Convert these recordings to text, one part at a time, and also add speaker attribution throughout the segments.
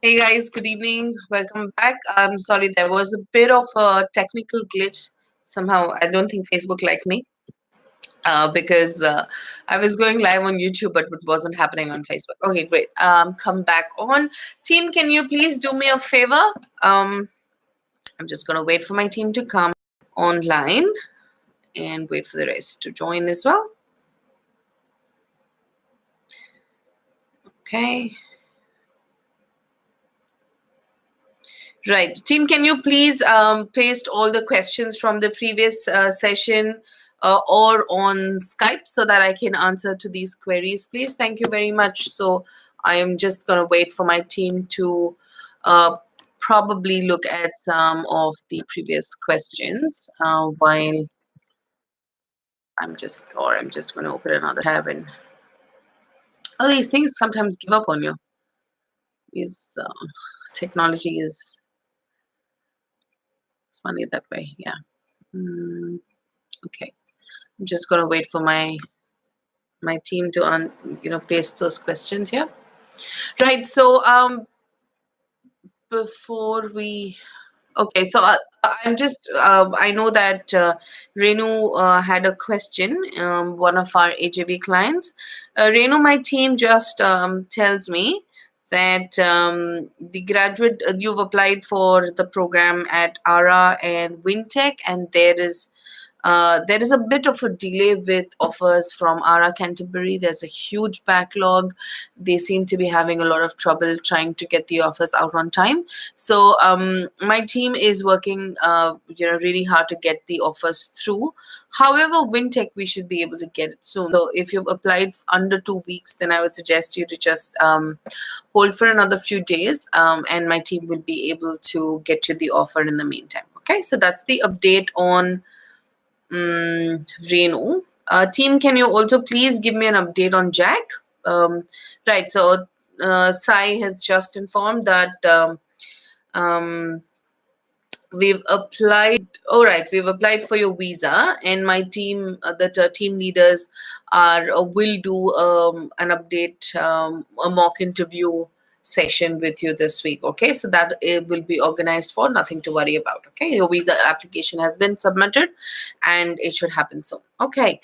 Speaker 1: Hey guys, good evening. Welcome back. I'm sorry, there was a bit of a technical glitch. Somehow, I don't think Facebook liked me because I was going live on YouTube, but it wasn't happening on Facebook. Okay, great. Come back on. Team, can you please do me a favor? I'm just going to wait for my team to come online and wait for the rest to join as well. Okay. Right. Team, can you please paste all the questions from the previous session or on Skype so that I can answer to these queries, please? Thank you very much. So I am just going to wait for my team to probably look at some of the previous questions while I'm just going to open another tab and all these things sometimes give up on you. Is technology is funny that way. Yeah. Okay. I'm just gonna wait for my team to paste those questions here. Right. So before we okay, so I know that Renu had a question. One of our AJV clients, Renu, my team just tells me that the graduate you've applied for the program at ARA and WinTech, and there is a bit of a delay with offers from ARA Canterbury. There's a huge backlog. They seem to be having a lot of trouble trying to get the offers out on time. So my team is working, really hard to get the offers through. However, WinTech, we should be able to get it soon. So if you've applied under 2 weeks, then I would suggest you to just hold for another few days, and my team will be able to get you the offer in the meantime. Okay, so that's the update on Renu. Team, can you also please give me an update on Jack? Right, so Sai has just informed that we've applied. All right, we've applied for your visa, and my team, the team leaders, are will do an update, a mock interview session with you this week. Okay, so that it will be organized for. Nothing to worry about. Okay, your visa application has been submitted, and it should happen soon. Okay.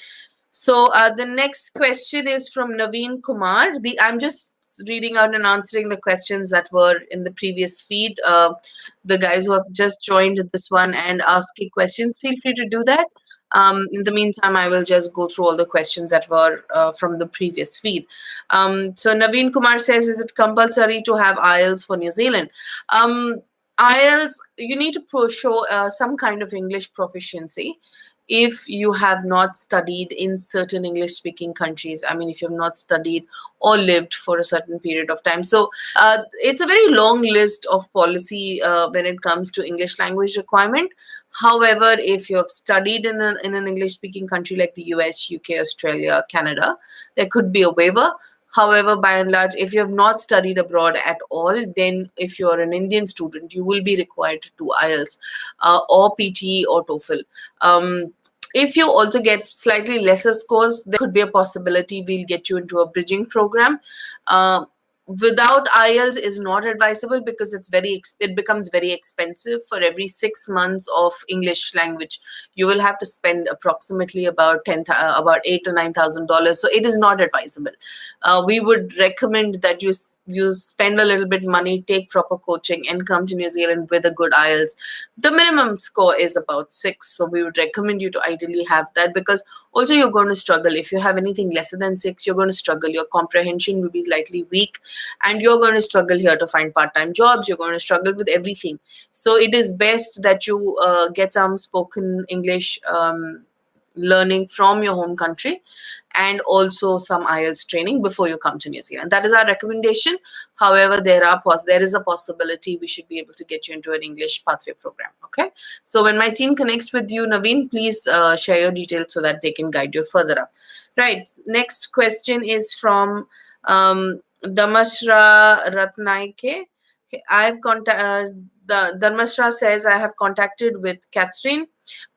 Speaker 1: So the next question is from Naveen Kumar. I'm just reading out and answering the questions that were in the previous feed. The guys who have just joined this one and asking questions, feel free to do that. In the meantime, I will just go through all the questions that were from the previous feed. So Naveen Kumar says, is it compulsory to have IELTS for New Zealand? IELTS, you need to show some kind of English proficiency if you have not studied in certain English speaking countries. I mean, if you have not studied or lived for a certain period of time. So it's a very long list of policy when it comes to English language requirement. However, if you have studied in an English speaking country like the US, UK, Australia, Canada, there could be a waiver. However, by and large, if you have not studied abroad at all, then if you're an Indian student, you will be required to do IELTS or PTE or TOEFL. If you also get slightly lesser scores, there could be a possibility we'll get you into a bridging program. Without IELTS is not advisable because it becomes very expensive. For every 6 months of English language, you will have to spend approximately about $8,000 to $9,000. So it is not advisable. We would recommend that you spend a little bit money, take proper coaching, and come to New Zealand with a good IELTS. The minimum score is about 6, so we would recommend you to ideally have that, because also you're going to struggle. If you have anything lesser than 6, you're going to struggle. Your comprehension will be slightly weak, and you're going to struggle here to find part-time jobs. You're going to struggle with everything. So it is best that you get some spoken English learning from your home country, and also some IELTS training before you come to New Zealand. That is our recommendation. However, there is a possibility we should be able to get you into an English pathway program. Okay, so when my team connects with you, Naveen, please share your details so that they can guide you further up. Right, next question is from Damashra Ratnaike. The Dharmashra says, I have contacted with Catherine.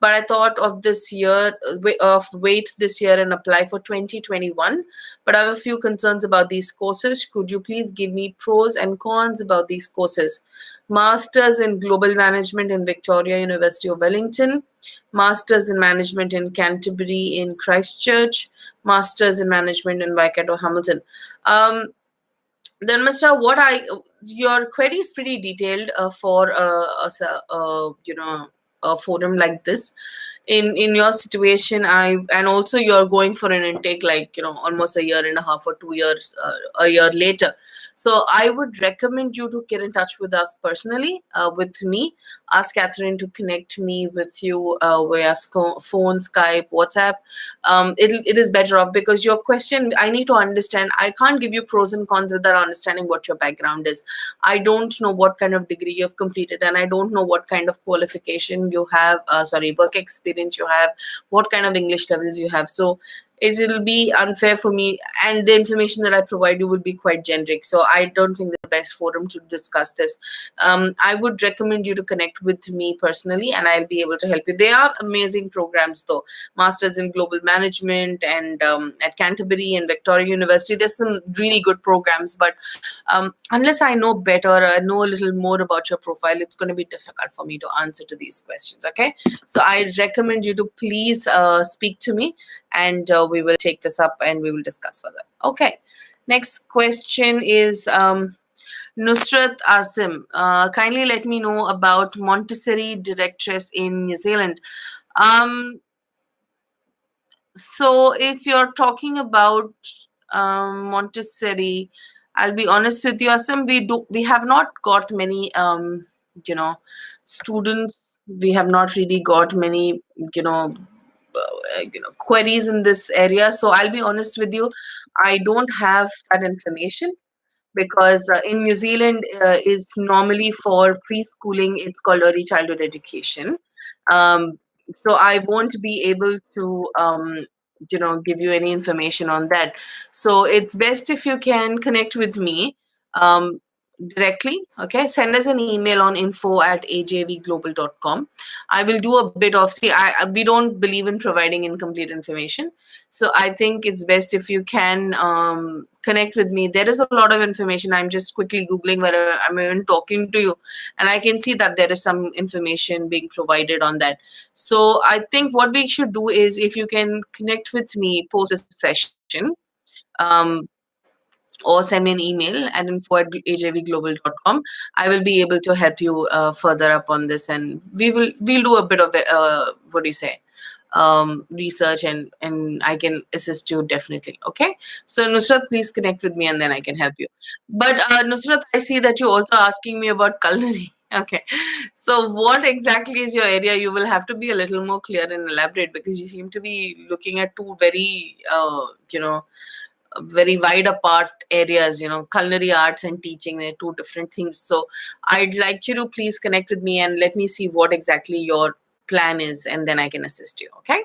Speaker 1: but I thought of this year, of wait this year and apply for 2021. But I have a few concerns about these courses. Could you please give me pros and cons about these courses? Masters in Global Management in Victoria, University of Wellington. Masters in Management in Canterbury in Christchurch. Masters in Management in Waikato, Hamilton. Then, Mr. What I your query is pretty detailed for a forum like this. In your situation, I and also you're going for an intake like almost a year and a half or 2 years, a year later. So I would recommend you to get in touch with us personally, with me. Ask Catherine to connect me with you via phone, Skype, WhatsApp. It is better off because your question, I need to understand. I can't give you pros and cons without understanding what your background is. I don't know what kind of degree you've completed, and I don't know what kind of qualification you have, work experience you have, what kind of English levels you have. So it will be unfair for me, and the information that I provide you will be quite generic. So I don't think the best forum to discuss this. I would recommend you to connect with me personally, and I'll be able to help you. They are amazing programs, though. Masters in Global Management, and at Canterbury and Victoria University, there's some really good programs. But unless I know better, or I know a little more about your profile, it's going to be difficult for me to answer to these questions. Okay, so I recommend you to please speak to me, and we will take this up and we will discuss further. Okay, next question is Nusrat Azim. Kindly let me know about Montessori directress in New Zealand. Um, so if you're talking about Montessori, I'll be honest with you, Asim, we have not got many you know students. We have not really got many queries in this area. So I'll be honest with you, I don't have that information because in New Zealand is normally for preschooling. It's called early childhood education. Um, so I won't be able to give you any information on that. So it's best if you can connect with me um, directly. Okay, send us an email on info@ajvglobal.com. I will do a bit of, see, we don't believe in providing incomplete information. So I think it's best if you can connect with me. There is a lot of information. I'm just quickly Googling where I'm even talking to you, and I can see that there is some information being provided on that. So I think what we should do is, if you can connect with me post this session, um, or send me an email at info@ajvglobal.com. I will be able to help you further up on this, and we'll do a bit of what do you say, research, and I can assist you definitely. Okay, so Nusrat, please connect with me and then I can help you. But Nusrat, I see that you're also asking me about culinary. Okay, so what exactly is your area? You will have to be a little more clear and elaborate because you seem to be looking at two very very wide apart areas. Culinary arts and teaching, they're two different things. So I'd like you to please connect with me and let me see what exactly your plan is, and then I can assist you. Okay,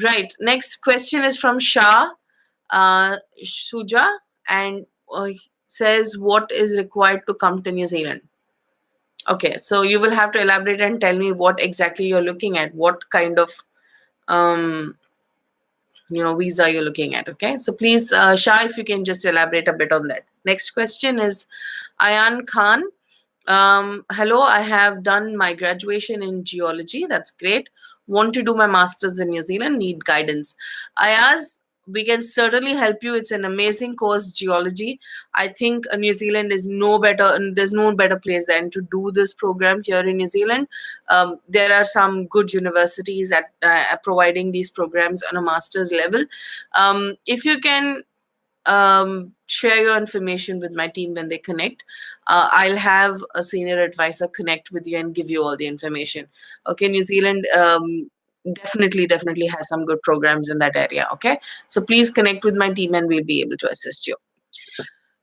Speaker 1: right. Next question is from Shah Shuja, and says, what is required to come to New Zealand? Okay, so you will have to elaborate and tell me what exactly you're looking at, what kind of um visa you're looking at. Okay, so please, Shah, if you can just elaborate a bit on that. Next question is Ayan Khan. Hello, I have done my graduation in geology. That's great. Want to do my master's in New Zealand, need guidance. Ayaz, we can certainly help you. It's an amazing course, geology. I think New Zealand is no better, and there's no better place than to do this program here in New Zealand. There are some good universities at providing these programs on a master's level. If you can share your information with my team when they connect. I'll have a senior advisor connect with you and give you all the information. Okay, New Zealand definitely has some good programs in that area. Okay, so please connect with my team and we'll be able to assist you.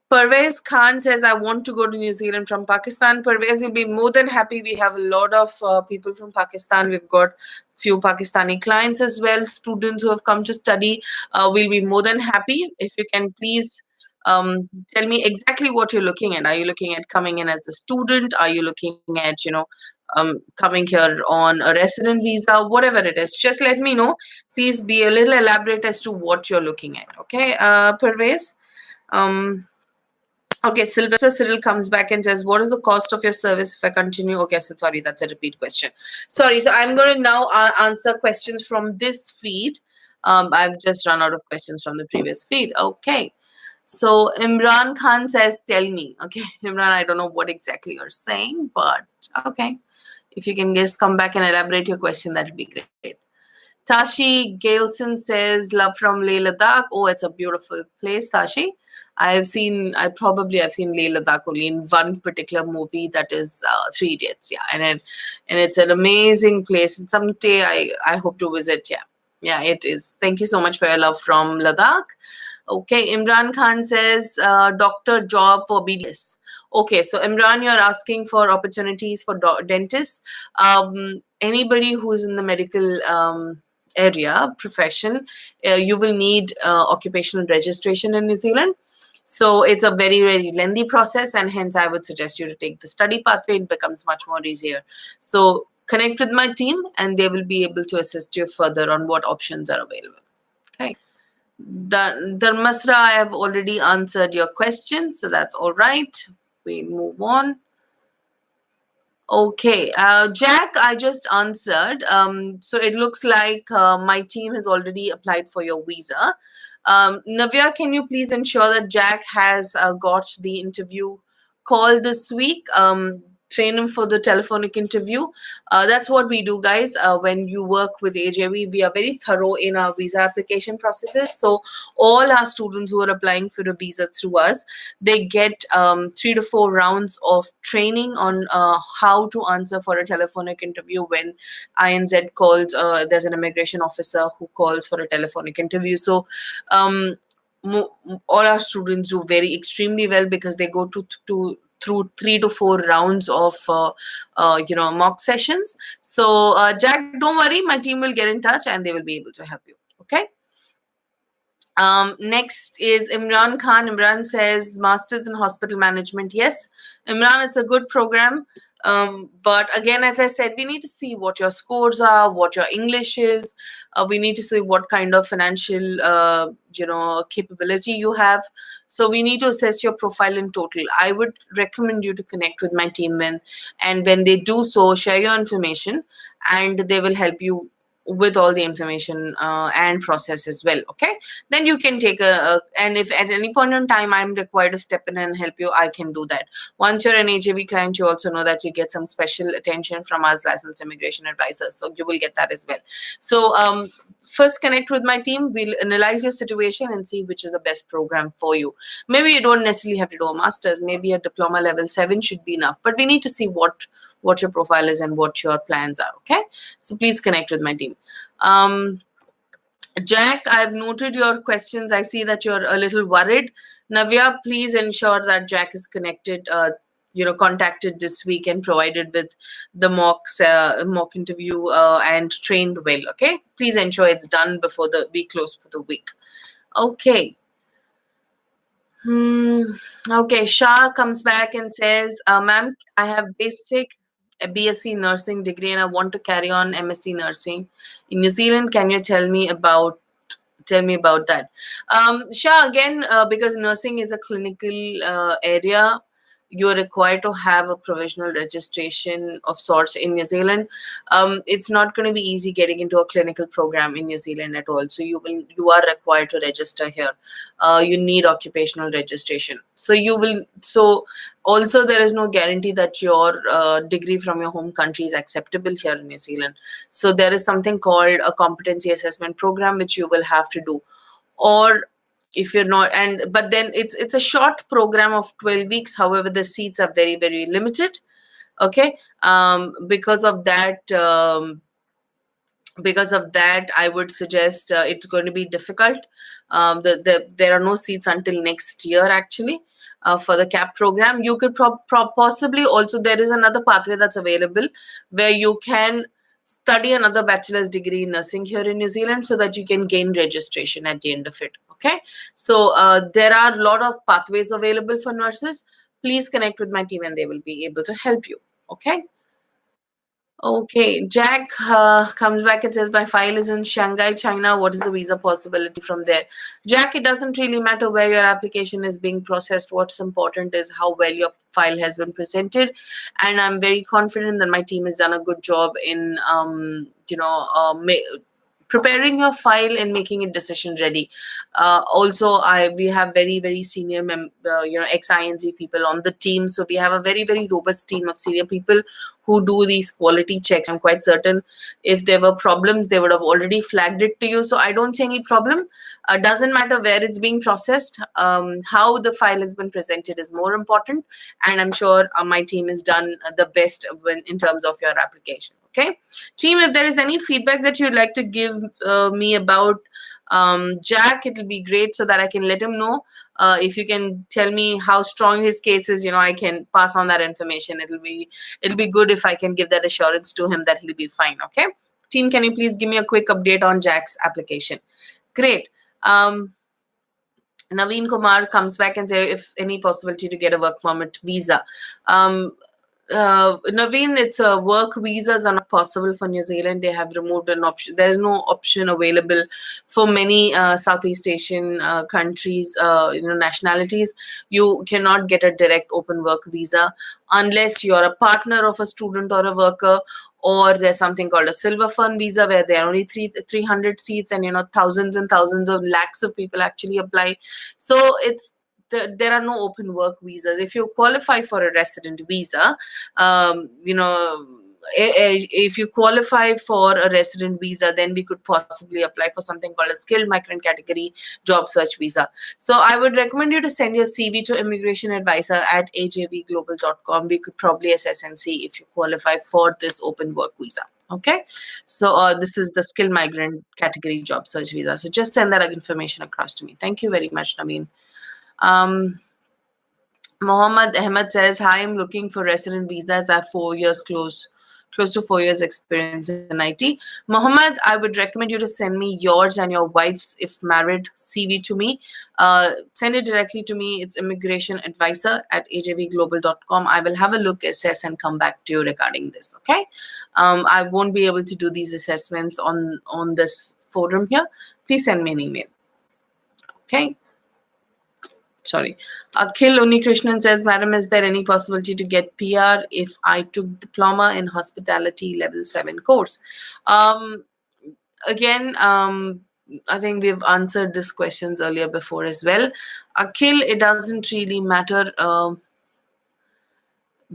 Speaker 1: Parvez Khan says, I want to go to New Zealand from Pakistan. Parvez will be more than happy. We have a lot of people from Pakistan. We've got few Pakistani clients as well, students who have come to study. We'll be more than happy if you can please tell me exactly what you're looking at. Are you looking at coming in as a student? Are you looking at, coming here on a resident visa, whatever it is, just let me know. Please be a little elaborate as to what you're looking at. Okay, Pervez. Um, okay, Sylvester Cyril comes back and says, "What is the cost of your service if I continue?" Okay, so sorry, that's a repeat question. Sorry, so I'm going to now answer questions from this feed. I've just run out of questions from the previous feed. Okay. So Imran Khan says, "Tell me." Okay, Imran, I don't know what exactly you're saying, but okay. If you can just come back and elaborate your question, that would be great. Tashi Gailson says, "Love from Leh Ladakh." Oh, it's a beautiful place, Tashi. I've seen Leh Ladakh only in one particular movie, that is Three Idiots. Yeah, and it's an amazing place. And someday I hope to visit. Yeah, yeah, it is. Thank you so much for your love from Ladakh. Okay, Imran Khan says, "Doctor job for BDS." Okay, so Imran, you're asking for opportunities for dentists. Anybody who's in the medical area profession, you will need occupational registration in New Zealand. So it's a very, very lengthy process, and hence I would suggest you to take the study pathway. It becomes much more easier. So connect with my team, and they will be able to assist you further on what options are available. Okay. Dharmasra, I have already answered your question, so that's all right. We move on. Okay, Jack, I just answered. So it looks like my team has already applied for your visa. Navya, can you please ensure that Jack has got the interview call this week? Train him for the telephonic interview. That's what we do, guys. When you work with AJV, we are very thorough in our visa application processes. So all our students who are applying for a visa through us, they get 3 to 4 rounds of training on how to answer for a telephonic interview when INZ calls. There's an immigration officer who calls for a telephonic interview. So um, all our students do very extremely well because they go through 3 to 4 rounds of mock sessions. So Jack, don't worry, my team will get in touch and they will be able to help you. Okay. Next is Imran Khan. Imran says, "Masters in Hospital Management." Yes, Imran, it's a good program. But again, as I said, we need to see what your scores are, what your English is. We need to see what kind of financial, capability you have. So we need to assess your profile in total. I would recommend you to connect with my team and when they do so, share your information, and they will help you with all the information and process as well. Okay, then you can take and if at any point in time I'm required to step in and help you, I can do that. Once you're an AJV client, you also know that you get some special attention from us licensed immigration advisors, so you will get that as well. So first connect with my team, we'll analyze your situation and see which is the best program for you. Maybe you don't necessarily have to do a master's, maybe a diploma level 7 should be enough, but we need to see what your profile is and what your plans are. Okay, so please connect with my team. Jack, I've noted your questions. I see that you're a little worried. Navya, please ensure that Jack is connected, contacted this week and provided with the mock interview and trained well. Okay, please ensure it's done before we close for the week. Okay. Okay, Shah comes back and says, "Ma'am, I have basic BSc nursing degree and I want to carry on MSc nursing in New Zealand. Can you tell me about that?" Shah, again, because nursing is a clinical area, you're required to have a provisional registration of sorts in New Zealand. It's not going to be easy getting into a clinical program in New Zealand at all. So you are required to register here. You need occupational registration. So also there is no guarantee that your degree from your home country is acceptable here in New Zealand. So there is something called a competency assessment program which you will have to do. Or if you're not, but then it's a short program of 12 weeks. However, the seats are very, very limited. Okay. Because of that, I would suggest it's going to be difficult. There are no seats until next year, actually, for the CAP program. You could possibly also, there is another pathway that's available where you can study another bachelor's degree in nursing here in New Zealand so that you can gain registration at the end of it. Okay, so there are a lot of pathways available for nurses. Please connect with my team and they will be able to help you. Okay. Okay, Jack comes back and says, my file is in Shanghai, China. What is the visa possibility from there? Jack, it doesn't really matter where your application is being processed. What's important is how well your file has been presented. And I'm very confident that my team has done a good job in, preparing your file and making it decision ready. Also, I we have very senior ex INZ people on the team, so we have a very robust team of senior people who do these quality checks. I'm quite certain if there were problems, they would have already flagged it to you. So I don't see any problem. Doesn't matter where it's being processed. How the file has been presented is more important, and I'm sure my team has done the best in terms of your application. Okay, team, if there is any feedback that you'd like to give me about Jack, it'll be great so that I can let him know. If you can tell me how strong his case is, I can pass on that information. It'll be good if I can give that assurance to him that he'll be fine. Okay, team, can you please give me a quick update on Jack's application? Great. Naveen Kumar comes back and say if any possibility to get a work permit visa. Naveen, it's work visas are not possible for New Zealand. They have removed an option. There is no option available for many Southeast Asian countries, nationalities. You cannot get a direct open work visa unless you're a partner of a student or a worker, or there's something called a silver fern visa where there are only 300 seats, and thousands and thousands of lakhs of people actually apply. So there are no open work visas. If you qualify for a resident visa, um, you know if you qualify for a resident visa, then we could possibly apply for something called a skilled migrant category job search visa. So I would recommend you to send your CV to immigration advisor at ajvglobal.com. We could probably assess and see if you qualify for this open work visa. Okay, so this is the skilled migrant category job search visa. So just send that information across to me. Thank you very much, Naveen. um, Mohammed Ahmed says, hi, I'm looking for resident visas. I have 4 years close to 4 years experience in IT. Mohammed, I would recommend you to send me yours and your wife's, if married, CV to me. Send it directly to me. It's immigration advisor at ajvglobal.com. I will have a look, assess, and come back to you regarding this. Okay. I won't be able to do these assessments on this forum here. Please send me an email. Okay. Sorry. Akhil Unikrishnan says, Madam, is there any possibility to get PR if I took diploma in hospitality level 7 course? Again, I think we've answered these questions earlier before as well. Akhil, it doesn't really matter.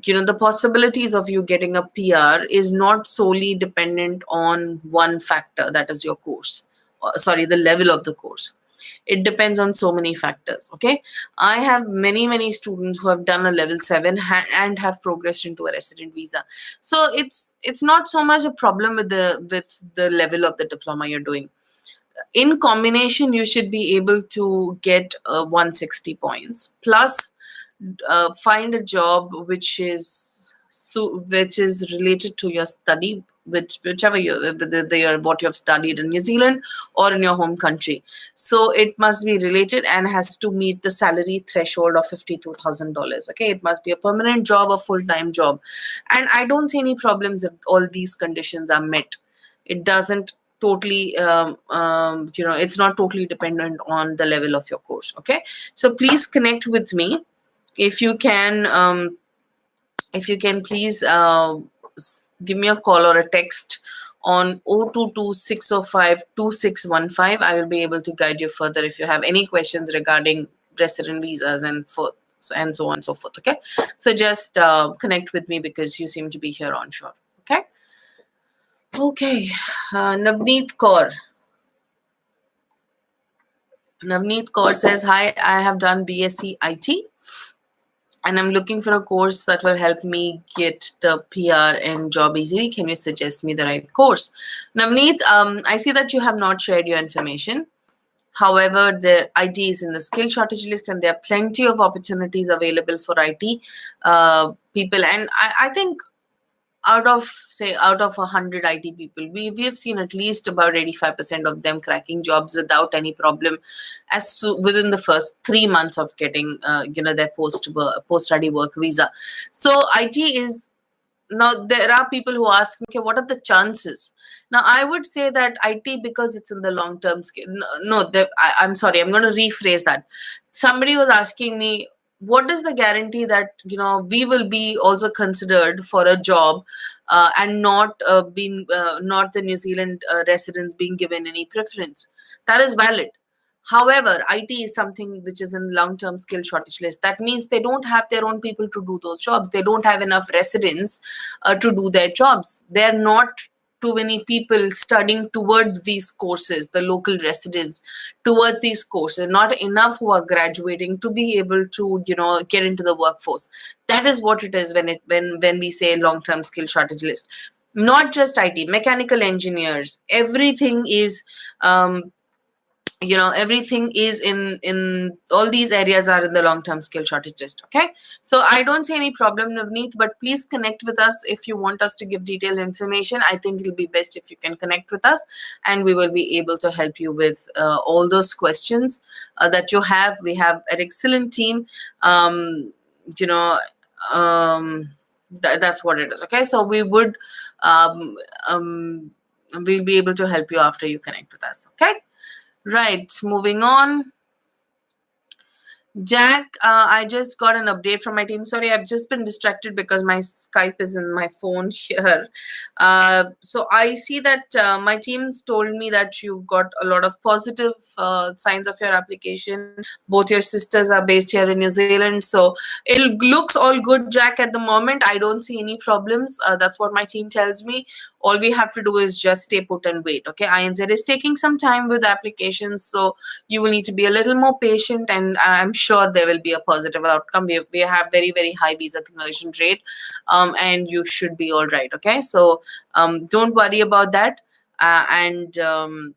Speaker 1: The possibilities of you getting a PR is not solely dependent on one factor, that is your course. Sorry, the level of the course. It depends on so many factors. Okay, I have many students who have done a level 7 and have progressed into a resident visa. So it's not so much a problem with the level of the diploma you're doing. In combination, you should be able to get 160 points plus find a job which is related to your study, whichever what you have studied in New Zealand or in your home country. So it must be related and has to meet the salary threshold of $52,000. Okay, it must be a permanent job, a full-time job, and I don't see any problems if all these conditions are met. It doesn't totally it's not totally dependent on the level of your course. Okay, so please connect with me if you can. If you can please give me a call or a text on 022-605-2615. I will be able to guide you further if you have any questions regarding resident visas and so on and so forth. Okay, so just connect with me because you seem to be here onshore. Okay, Navneet Kaur. Navneet Kaur says, hi, I have done BSc IT and I'm looking for a course that will help me get the PR and job easily. Can you suggest me the right course? Navneet, I see that you have not shared your information. However, the IT is in the skill shortage list and there are plenty of opportunities available for IT people. And I think out of 100 IT people, we have seen at least about 85% of them cracking jobs without any problem within the first 3 months of getting their post study work visa. So IT is now there are people who ask me, okay, what are the chances? Now I would say that IT, because it's in the long term scale, no, I'm sorry, I'm going to rephrase that. Somebody was asking me, what is the guarantee that we will be also considered for a job, and not being not the New Zealand residents being given any preference? That is valid. However, IT is something which is in long-term skill shortage list. That means they don't have their own people to do those jobs. They don't have enough residents to do their jobs. There are not too many people studying towards these courses, the local residents towards these courses. Not enough who are graduating to be able to, get into the workforce. That is what it is when we say long-term skill shortage list. Not just IT, mechanical engineers, everything is everything is in all these areas are in the long term skill shortage list. Okay, so I don't see any problem, Navneet, but please connect with us if you want us to give detailed information. I think it'll be best if you can connect with us, and we will be able to help you with all those questions that you have. We have an excellent team. You know that's what it is. Okay, so we would um, um, we'll be able to help you after you connect with us. Okay. Right, moving on. Jack, I just got an update from my team. Sorry, I've just been distracted because my Skype is in my phone here. So I see that my team's told me that you've got a lot of positive signs of your application. Both your sisters are based here in New Zealand. So it looks all good, Jack, at the moment. I don't see any problems. That's what my team tells me. All we have to do is just stay put and wait. Okay, INZ is taking some time with applications. So you will need to be a little more patient, and I'm sure there will be a positive outcome. We have very, very high visa conversion rate, and you should be all right. Okay, so don't worry about that, and don't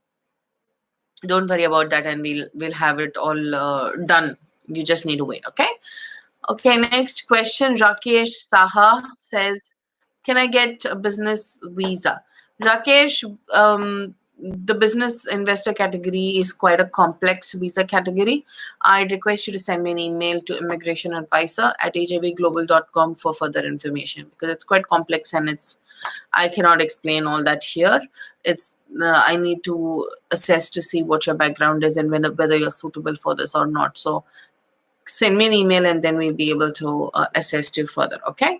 Speaker 1: worry about that, and we'll have it all done. You just need to wait. Okay. Okay, next question. Rakesh Saha says, can I get a business visa? Rakesh, the business investor category is quite a complex visa category. I'd request you to send me an email to immigrationadvisor@ajvglobal.com for further information, because it's quite complex, and I cannot explain all that here. It's I need to assess to see what your background is and whether you're suitable for this or not. So send me an email, and then we'll be able to assess you further. Okay.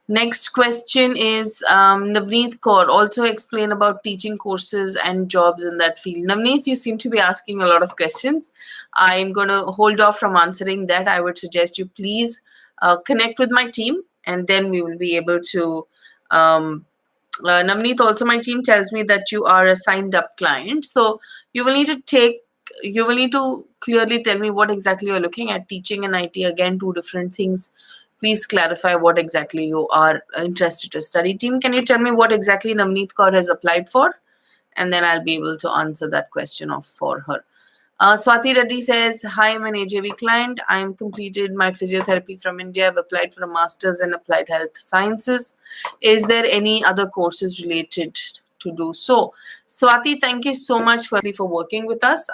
Speaker 1: Next question is Navneet Kaur. Also explain about teaching courses and jobs in that field. Navneet, you seem to be asking a lot of questions. I'm going to hold off from answering that. I would suggest you please connect with my team, and then we will be able to. Navneet, also my team tells me that you are a signed up client. So you will need to clearly tell me what exactly you're looking at. Teaching and IT, again, two different things. Please clarify what exactly you are interested to study. Team, can you tell me what exactly Navneet Kaur has applied for? And then I'll be able to answer that question for her. Swati Reddy says, hi, I'm an AJV client. I'm completed my physiotherapy from India. I've applied for a master's in applied health sciences. Is there any other courses related to do so? Swati, thank you so much for working with us.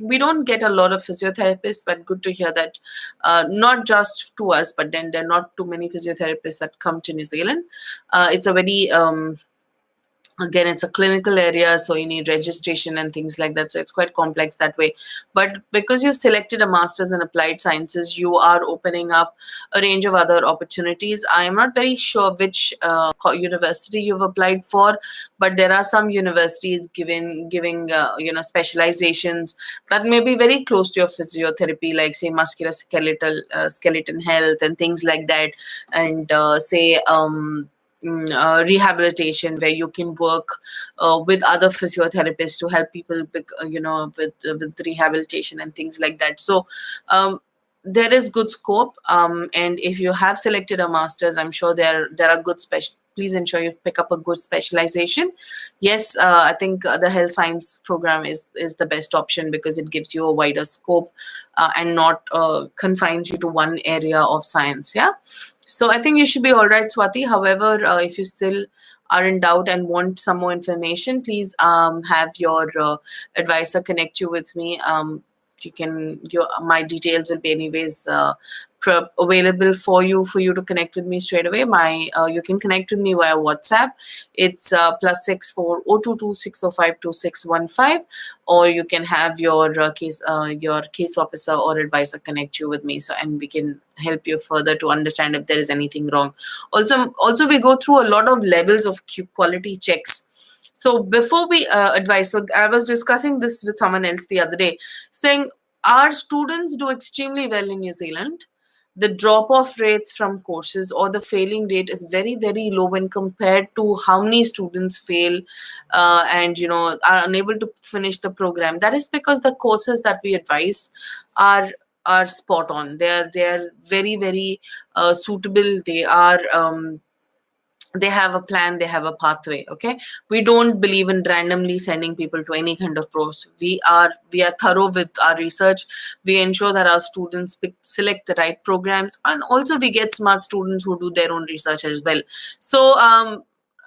Speaker 1: We don't get a lot of physiotherapists, but good to hear that not just to us, but then there are not too many physiotherapists that come to New Zealand. It's a very again, it's a clinical area, so you need registration and things like that, so it's quite complex that way. But because you've selected a master's in applied sciences, you are opening up a range of other opportunities. I am not very sure which university you've applied for, but there are some universities giving specializations that may be very close to your physiotherapy, like say musculoskeletal skeleton health and things like that, and say rehabilitation, where you can work with other physiotherapists to help people with rehabilitation and things like that. So there is good scope, and if you have selected a master's, I'm sure there are good please ensure you pick up a good specialization. Yes, I think the health science program is the best option, because it gives you a wider scope and not confines you to one area of science. Yeah. So I think you should be all right, Swati. However, if you still are in doubt and want some more information, please have your advisor connect you with me. You can, my details will be anyways available for you to connect with me straight away. My you can connect with me via WhatsApp. It's +64 022 605 2615, or you can have your case officer or advisor connect you with me, so and we can help you further to understand if there is anything wrong. Also we go through a lot of levels of quality checks. So before we advise, so I was discussing this with someone else the other day, saying our students do extremely well in New Zealand. The drop off rates from courses or the failing rate is very, very low when compared to how many students fail and are unable to finish the program. That is because the courses that we advise are are spot on. They are very, very suitable. They have a plan, they have a pathway. Okay, we don't believe in randomly sending people to any kind of course. We are thorough with our research. We ensure that our students select the right programs, and also we get smart students who do their own research as well. So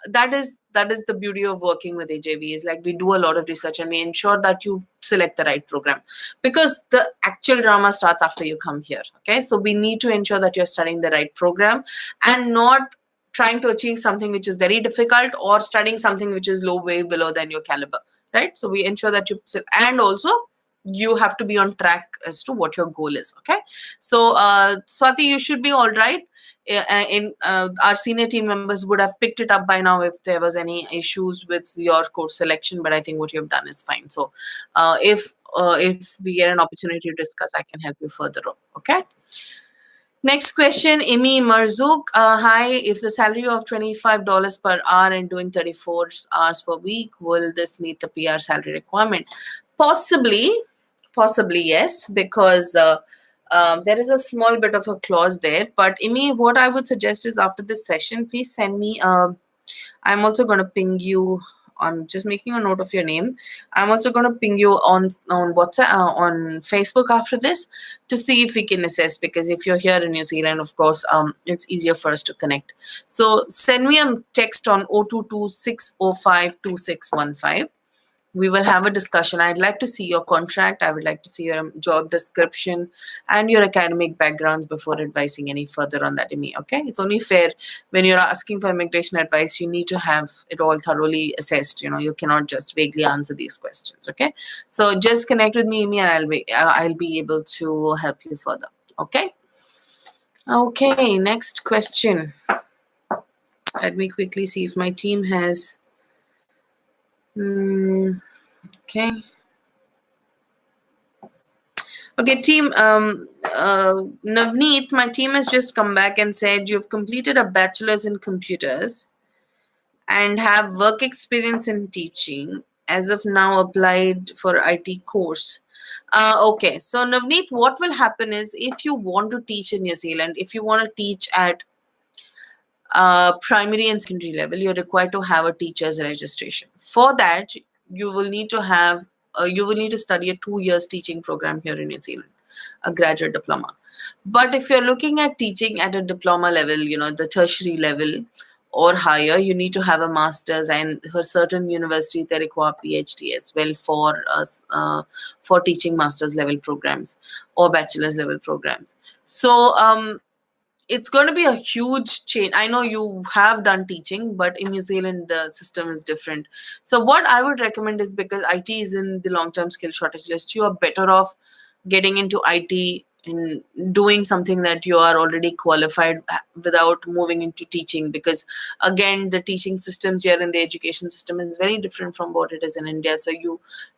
Speaker 1: that is the beauty of working with AJV, is like we do a lot of research and we ensure that you select the right program, because the actual drama starts after you come here. Okay, so we need to ensure that you're studying the right program and not trying to achieve something which is very difficult or studying something which is low, way below than your caliber, right? So we ensure that and also you have to be on track as to what your goal is. Okay, so Swati, you should be all right. In our senior team members would have picked it up by now if there was any issues with your course selection, but I think what you've done is fine. So if we get an opportunity to discuss, I can help you further on. Okay. Next question, Imi Marzouk. Hi, if the salary of $25 per hour and doing 34 hours per week, will this meet the PR salary requirement? Possibly, possibly yes, because there is a small bit of a clause there. But Imi, what I would suggest is after this session, please send me I'm also going to ping you. I'm just making a note of your name. I'm also going to ping you on WhatsApp, on Facebook after this, to see if we can assess. Because if you're here in New Zealand, of course, it's easier for us to connect. So send me a text on 022 605 2615. We will have a discussion. I'd like to see your contract. I would like to see your job description and your academic backgrounds before advising any further on that, Imi. Okay, it's only fair when you're asking for immigration advice, you need to have it all thoroughly assessed. You cannot just vaguely answer these questions. Okay, so just connect with me, Imi, and I'll be able to help you further. Okay. Okay, next question. Let me quickly see if my team has. Okay. Okay, team. Navneet, my team has just come back and said you've completed a bachelor's in computers and have work experience in teaching. As of now, applied for IT course. Okay, so Navneet, what will happen is if you want to teach in New Zealand, if you want to teach at primary and secondary level, you're required to have a teacher's registration. For that, you will need to study a 2 years teaching program here in New Zealand, a graduate diploma. But if you're looking at teaching at a diploma level, the tertiary level or higher, you need to have a master's, and for certain universities they require PhD as well for us for teaching master's level programs or bachelor's level programs. So it's going to be a huge change. I know you have done teaching, but in New Zealand, the system is different. So, what I would recommend is, because IT is in the long term skill shortage list, you are better off getting into IT and doing something that you are already qualified without moving into teaching. Because, again, the teaching systems here in the education system is very different from what it is in India. So,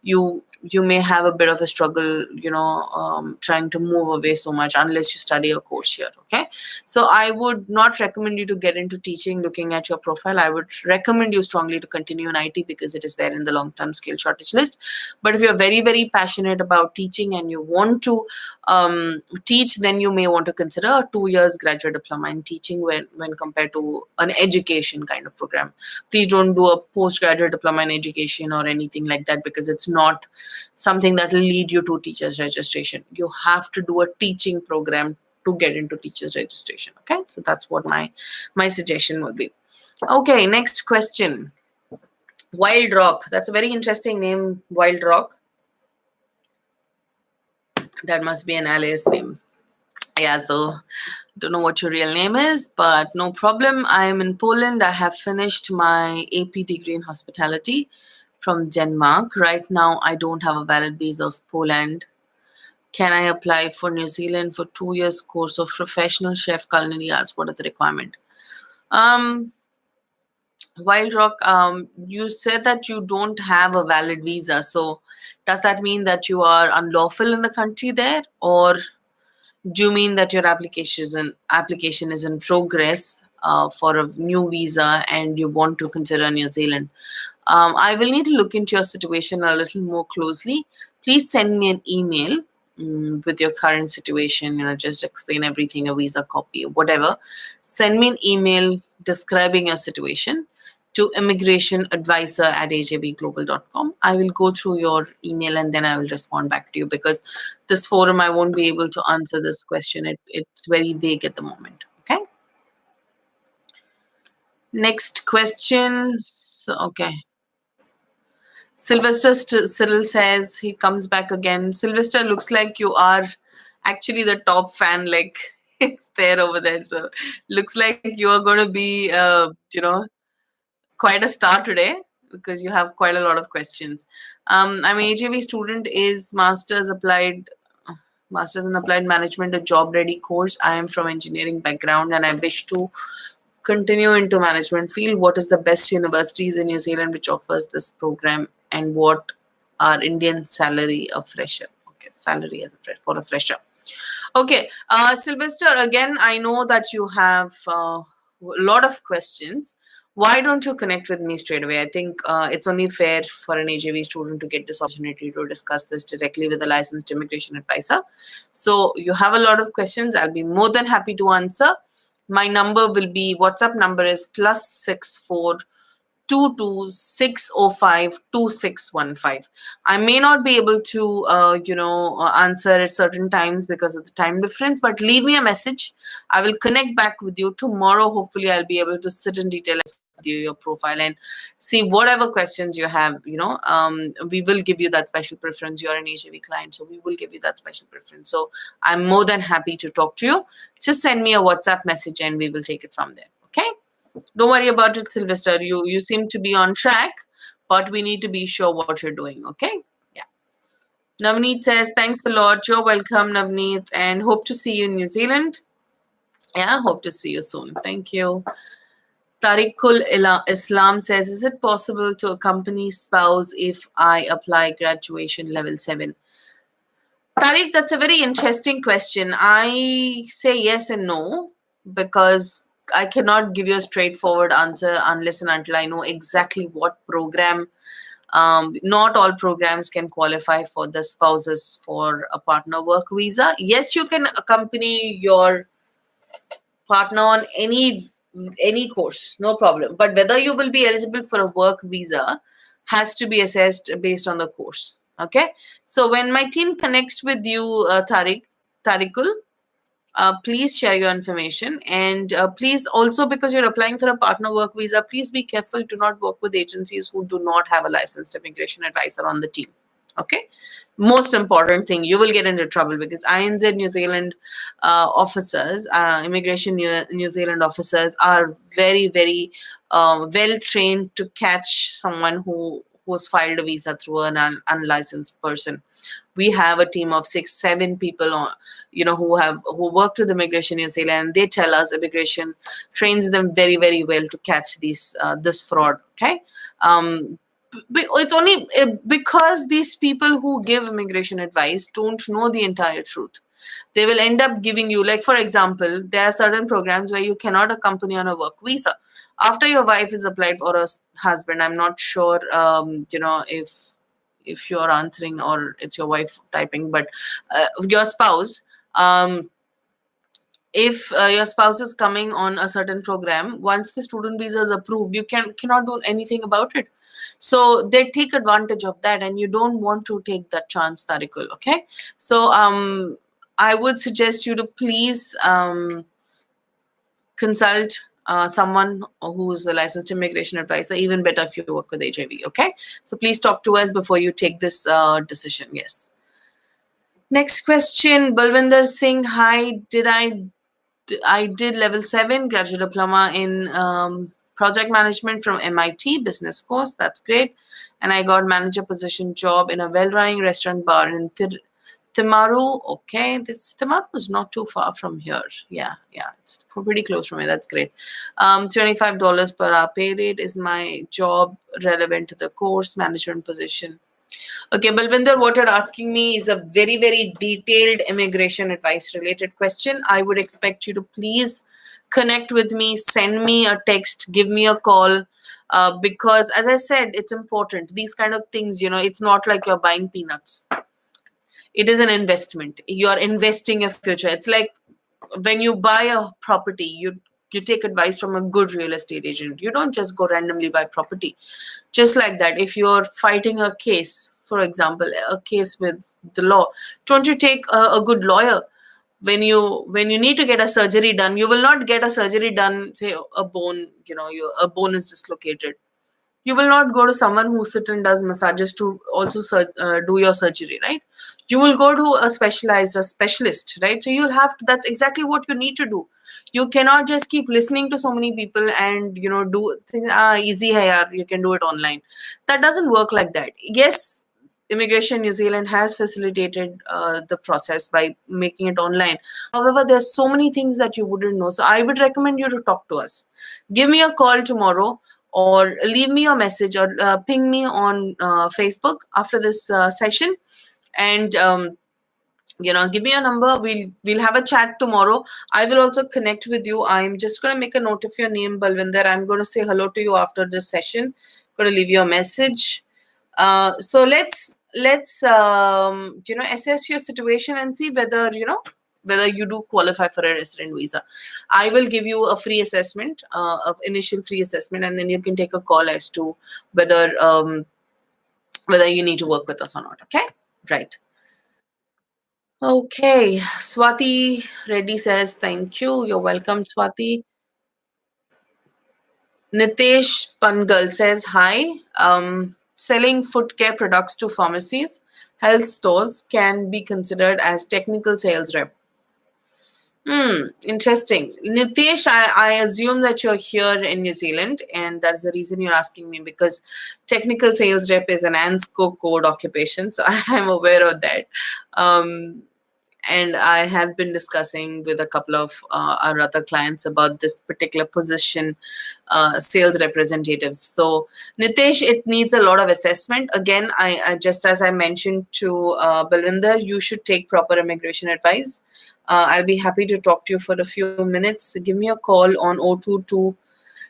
Speaker 1: you may have a bit of a struggle, trying to move away so much unless you study a course here. Okay, so I would not recommend you to get into teaching. Looking at your profile, I would recommend you strongly to continue in IT because it is there in the long-term skill shortage list. But if you're very, very passionate about teaching and you want to teach, then you may want to consider a 2 years graduate diploma in teaching when compared to an education kind of program. Please don't do a postgraduate diploma in education or anything like that, because it's not something that will lead you to teacher's registration. You have to do a teaching program to get into teacher's registration. Okay, so that's what my suggestion would be. Okay, next question. Wild Rock. That's a very interesting name, Wild Rock. That must be an alias name. Yeah, so don't know what your real name is, but no problem. I am in Poland. I have finished my AP degree in hospitality from Denmark. Right now, I don't have a valid visa of Poland. Can I apply for New Zealand for 2 years course of professional chef culinary arts? What are the requirement? Um, Wild Rock, you said that you don't have a valid visa. So does that mean that you are unlawful in the country there, or do you mean that your application is in progress for a new visa and you want to consider New Zealand? I will need to look into your situation a little more closely. Please send me an email with your current situation. Just explain everything, a visa copy, whatever. Send me an email describing your situation to immigrationadvisor@ajbglobal.com. I will go through your email and then I will respond back to you, because this forum I won't be able to answer this question. It's very vague at the moment. Okay. Next question. Okay. Sylvester Cyril says he comes back again. Sylvester, looks like you are actually the top fan. Like it's there over there. So looks like you are going to be, quite a star today, because you have quite a lot of questions. I'm an AJV student, is Masters in Applied Management, a job ready course. I am from engineering background and I wish to continue into management field. What is the best universities in New Zealand which offers this program, and what are Indian salary a fresher? Okay, salary as for a fresher. Okay, Sylvester, again, I know that you have a lot of questions. Why don't you connect with me straight away? I think it's only fair for an AJV student to get this opportunity to discuss this directly with a licensed immigration advisor. So you have a lot of questions. I'll be more than happy to answer. My number will be, WhatsApp number is +64 22 605 2615. I may not be able to, answer at certain times because of the time difference, but leave me a message. I will connect back with you tomorrow. Hopefully, I'll be able to sit in detail with you, your profile, and see whatever questions you have. We will give you that special preference. You're an HAV client, so we will give you that special preference. So I'm more than happy to talk to you. Just send me a WhatsApp message and we will take it from there. Okay? Don't worry about it, Sylvester. You seem to be on track, but we need to be sure what you're doing. Okay? Yeah. Navneet says, thanks a lot. You're welcome, Navneet, and hope to see you in New Zealand. Yeah, hope to see you soon. Thank you. Tariqul Islam says, is it possible to accompany spouse if I apply graduation level 7? Tariq, that's a very interesting question. I say yes and no, because I cannot give you a straightforward answer unless and until I know exactly what program. Not all programs can qualify for the spouses for a partner work visa. Yes, you can accompany your partner on any course, no problem. But whether you will be eligible for a work visa has to be assessed based on the course. Okay. So when my team connects with you, Tariqul, please share your information, and please also, because you're applying for a partner work visa, please be careful to not work with agencies who do not have a licensed immigration advisor on the team. Okay, most important thing, you will get into trouble, because INZ New Zealand officers, immigration New Zealand officers are very, very well trained to catch someone who's filed a visa through an unlicensed person. We have a team of 6-7 people on, who work with immigration New Zealand. They tell us immigration trains them very, very well to catch this fraud. Okay. It's only because these people who give immigration advice don't know the entire truth. They will end up giving you, like, for example, there are certain programs where you cannot accompany on a work visa after your wife is applied for a husband. I'm not sure, if you're answering or it's your wife typing, but your spouse. If your spouse is coming on a certain program, once the student visa is approved, you cannot do anything about it. So they take advantage of that, and you don't want to take that chance, Tarikul. Okay, so I would suggest you to please consult someone who's a licensed immigration advisor. Even better if you work with HIV. Okay, so please talk to us before you take this decision. Yes. Next question, Balwinder Singh. Hi, I did level 7 graduate diploma in project management from MIT business course. That's great. And I got manager position job in a well-running restaurant bar in Timaru. Okay, this Timaru is not too far from here. Yeah, it's pretty close from here. That's great. $25 per hour pay rate. Is my job relevant to the course management position? Okay, Balvinder, what you're asking me is a very, very detailed immigration advice related question. I would expect you to please connect with me, send me a text, give me a call. Because as I said, it's important. These kind of things, it's not like you're buying peanuts. It is an investment. You're investing your future. It's like when you buy a property, you take advice from a good real estate agent. You don't just go randomly buy property. Just like that, if you're fighting a case, for example, a case with the law, don't you take a good lawyer? When you need to get a surgery done, you will not get a surgery done, say a bone, a bone is dislocated. You will not go to someone who sit and does massages to also do your surgery, right? You will go to a specialist, right? So you'll have to, that's exactly what you need to do. You cannot just keep listening to so many people and do things, easy hai yaar, you can do it online. That doesn't work like that. Yes, Immigration New Zealand has facilitated the process by making it online. However, there's so many things that you wouldn't know. So I would recommend you to talk to us. Give me a call tomorrow, or leave me a message, or ping me on Facebook after this session, and give me a number. We'll have a chat tomorrow. I will also connect with you. I'm just going to make a note of your name, Balvinder. I'm going to say hello to you after this session. Going to leave you a message. So let's assess your situation and see whether you do qualify for a resident visa. I will give you a free assessment, of initial free assessment, and then you can take a call as to whether you need to work with us or not. Okay, right. Okay, Swati Reddy says thank you. You're welcome, Swati. Nitesh Pangal says hi. Selling foot care products to pharmacies, health stores can be considered as technical sales rep. Interesting. Nitesh, I assume that you're here in New Zealand, and that's the reason you're asking me, because technical sales rep is an ANSCO code occupation, so I'm aware of that. Um, and I have been discussing with a couple of our other clients about this particular position, sales representatives. So, Nitesh, it needs a lot of assessment. Again, I just as I mentioned to Balwinder, you should take proper immigration advice. I'll be happy to talk to you for a few minutes. Give me a call on 022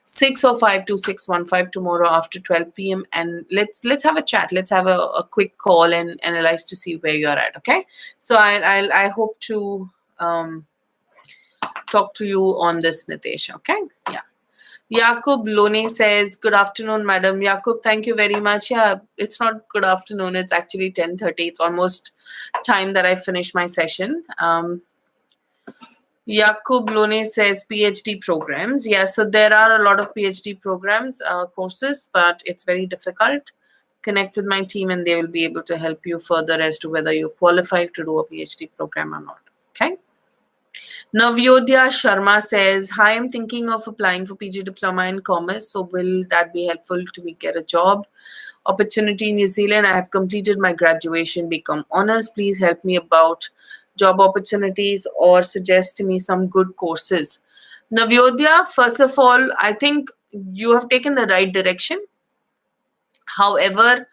Speaker 1: 605 2615 tomorrow after 12 p.m. and let's have a chat. Let's have a quick call and analyze to see where you're at. Okay. So I hope to talk to you on this, Nitesh. Okay. Yeah. Yakub Lone says, good afternoon, madam. Yakub, thank you very much. Yeah, it's not good afternoon. It's actually 10:30. It's almost time that I finish my session. Yakub Lone says PhD programs. Yeah, so there are a lot of PhD programs, courses, but it's very difficult. Connect with my team and they will be able to help you further as to whether you qualify to do a PhD program or not. Okay. Navyodya Sharma says, hi, I'm thinking of applying for PG Diploma in Commerce. So will that be helpful to me get a job opportunity in New Zealand? I have completed my graduation, become honors. Please help me about job opportunities or suggest me some good courses. Navyodya, first of all, I think you have taken the right direction. However,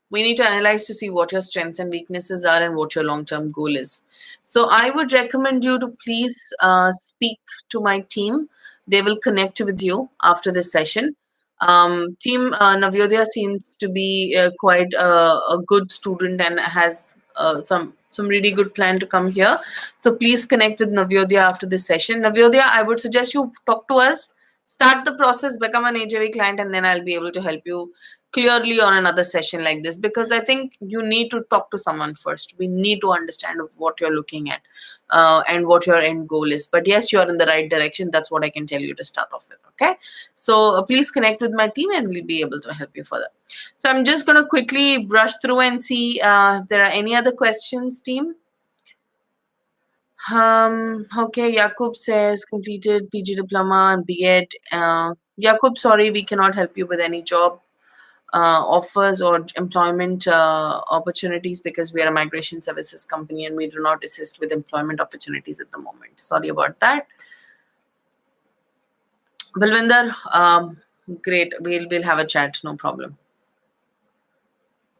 Speaker 1: we need to analyze to see what your strengths and weaknesses are and what your long-term goal is. So I would recommend you to please speak to my team. They will connect with you after this session. Team Navyodya seems to be quite a good student and has some really good plan to come here. So please connect with Navyodya after this session. Navyodya, I would suggest you talk to us, start the process, become an AJV client, and then I'll be able to help you clearly on another session like this, because I think you need to talk to someone first. We need to understand what you're looking at and what your end goal is. But yes, you're in the right direction. That's what I can tell you to start off with. Okay. So please connect with my team and we'll be able to help you further. So I'm just going to quickly brush through and see if there are any other questions, team. Okay, Yakub says completed PG diploma and B.Ed. Yakub, sorry, we cannot help you with any job offers or employment opportunities because we are a migration services company and we do not assist with employment opportunities at the moment. Sorry about that. Balwinder, great. We'll have a chat, no problem.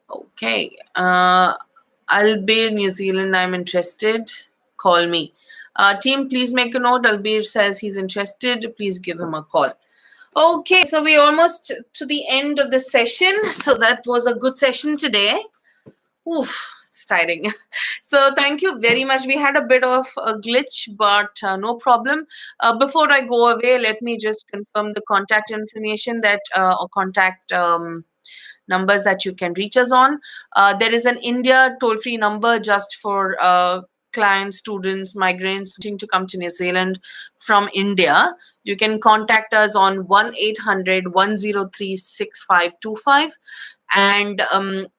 Speaker 1: Okay. Albir, New Zealand, I'm interested. Call me. Team, please make a note. Albir says he's interested. Please give him a call. Okay, so we're almost to the end of the session. So that was a good session today. Oof, it's tiring. So thank you very much. We had a bit of a glitch, but no problem. Before I go away, let me just confirm the contact information that or contact numbers that you can reach us on. There is an India toll-free number just for clients, students, migrants wanting to come to New Zealand from India. You can contact us on 1-800-103-6525. And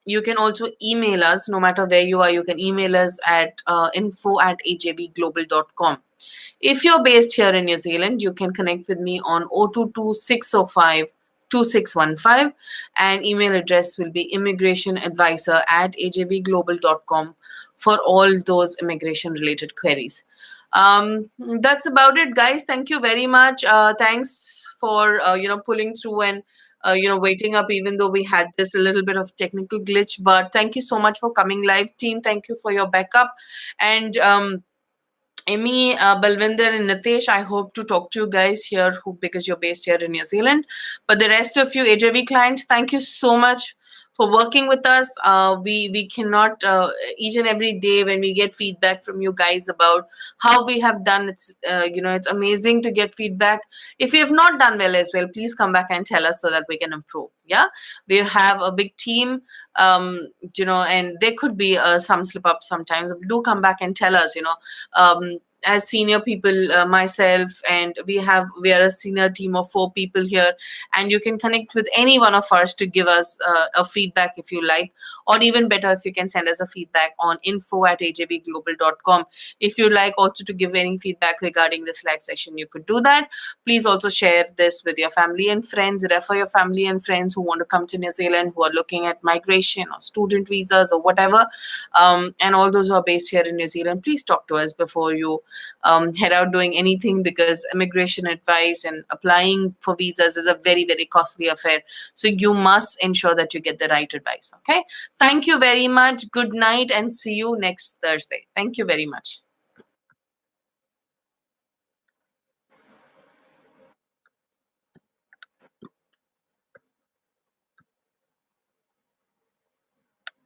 Speaker 1: you can also email us, no matter where you are, you can email us at info@ajvglobal.com. If you're based here in New Zealand, you can connect with me on 022-605-2615, and email address will be immigrationadvisor@ajvglobal.com for all those immigration related queries. That's about it, guys. Thank you very much. Thanks for pulling through and waiting up, even though we had this a little bit of technical glitch. But thank you so much for coming live, team. Thank you for your backup. And Amy, Balwinder, and Nitesh, I hope to talk to you guys here because you're based here in New Zealand. But the rest of you AJV clients, thank you so much for working with us. We cannot each and every day when we get feedback from you guys about how we have done. It's amazing to get feedback. If we have not done well as well, please come back and tell us so that we can improve. Yeah, we have a big team, and there could be some slip ups sometimes. Do come back and tell us. As senior people, myself, and we are a senior team of 4 people here, and you can connect with any one of us to give us a feedback if you like, or even better, if you can send us a feedback on info@ajvglobal.com. If you like also to give any feedback regarding this live session, you could do that. Please also share this with your family and friends. Refer your family and friends who want to come to New Zealand, who are looking at migration or student visas or whatever, and all those who are based here in New Zealand. Please talk to us before you head out doing anything, because immigration advice and applying for visas is a very, very costly affair. So you must ensure that you get the right advice. Okay. Thank you very much. Good night and see you next Thursday. Thank you very much.